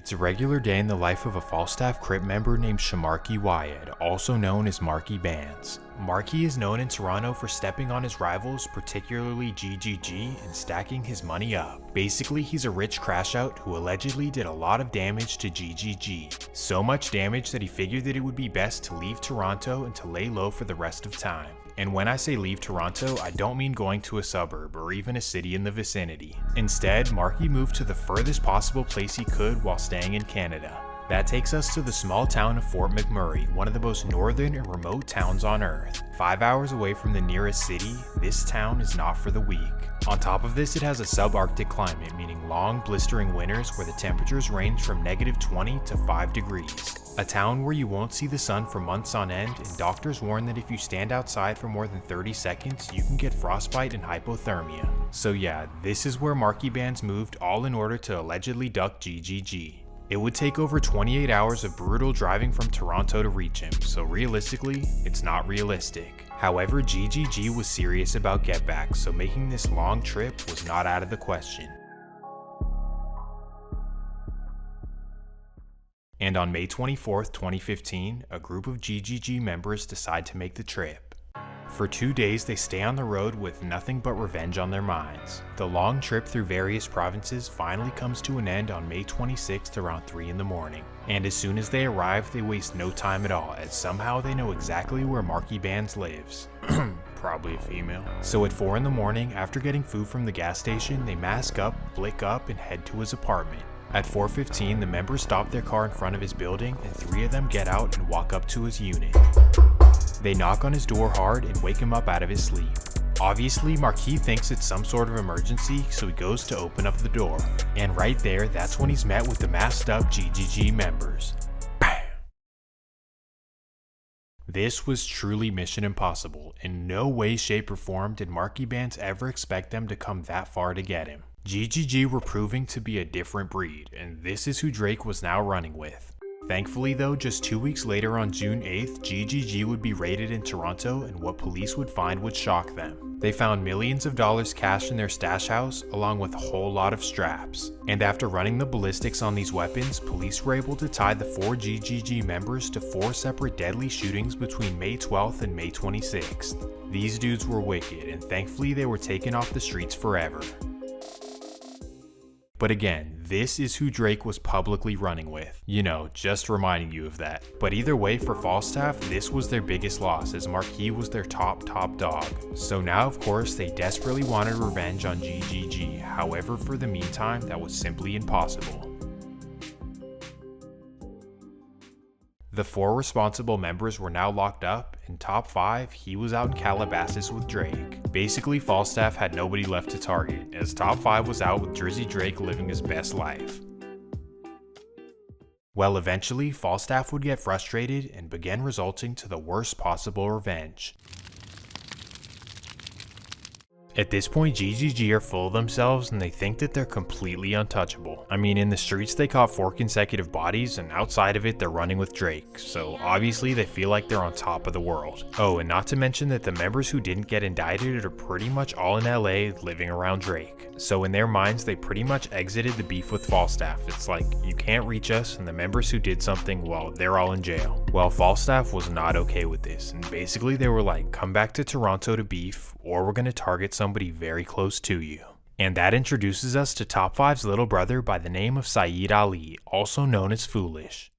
It's a regular day in the life of a Falstaff Crip member named Shamarky Wyatt, also known as Marky Bands. Marky is known in Toronto for stepping on his rivals, particularly GGG, and stacking his money up. Basically, he's a rich crash out who allegedly did a lot of damage to GGG. So much damage that he figured that it would be best to leave Toronto and to lay low for the rest of time. And when I say leave Toronto, I don't mean going to a suburb or even a city in the vicinity. Instead, Marky moved to the furthest possible place he could while staying in Canada. That takes us to the small town of Fort McMurray, one of the most northern and remote towns on Earth. 5 hours away from the nearest city, this town is not for the weak. On top of this, it has a subarctic climate, meaning long, blistering winters where the temperatures range from -20 to 5 degrees. A town where you won't see the sun for months on end, and doctors warn that if you stand outside for more than 30 seconds, you can get frostbite and hypothermia. So yeah, this is where Marky Bands moved, all in order to allegedly duck GGG. It would take over 28 hours of brutal driving from Toronto to reach him, so realistically, it's not realistic. However, GGG was serious about Get Back, so making this long trip was not out of the question. And on May 24th, 2015, a group of GGG members decide to make the trip. For 2 days, they stay on the road with nothing but revenge on their minds. The long trip through various provinces finally comes to an end on May 26th around 3 in the morning. And as soon as they arrive, they waste no time at all, as somehow they know exactly where Marky Bands lives. Probably a female. So at 4 in the morning, after getting food from the gas station, they mask up, flick up, and head to his apartment. At 4:15, the members stop their car in front of his building, and 3 of them get out and walk up to his unit. They knock on his door hard and wake him up out of his sleep. Obviously, Marky thinks it's some sort of emergency, so he goes to open up the door. And right there, that's when he's met with the masked up GGG members. Bam! This was truly Mission Impossible. In no way, shape, or form did Marky Bands ever expect them to come that far to get him. GGG were proving to be a different breed, and this is who Drake was now running with. Thankfully though, just 2 weeks later on June 8th, GGG would be raided in Toronto, and what police would find would shock them. They found millions of dollars cash in their stash house, along with a whole lot of straps. And after running the ballistics on these weapons, police were able to tie the 4 GGG members to 4 separate deadly shootings between May 12th and May 26th. These dudes were wicked, and thankfully they were taken off the streets forever. But again, this is who Drake was publicly running with. You know, just reminding you of that. But either way, for Falstaff, this was their biggest loss, as Marky was their top dog. So now, of course, they desperately wanted revenge on GGG. However, for the meantime, that was simply impossible. The 4 responsible members were now locked up, and Top 5, he was out in Calabasas with Drake. Basically, Falstaff had nobody left to target, as Top 5 was out with Drizzy Drake living his best life. Well, eventually, Falstaff would get frustrated and began resorting to the worst possible revenge. At this point, GGG are full of themselves and they think that they're completely untouchable. I mean, in the streets they caught 4 consecutive bodies, and outside of it they're running with Drake, so obviously they feel like they're on top of the world. Oh, and not to mention that the members who didn't get indicted are pretty much all in LA living around Drake. So in their minds, they pretty much exited the beef with Falstaff. It's like, you can't reach us, and the members who did something, well, they're all in jail. Well, Falstaff was not okay with this, and basically they were like, come back to Toronto to beef, or we're gonna target somebody very close to you. And that introduces us to Top 5's little brother by the name of Saeed Ali, also known as Foolish.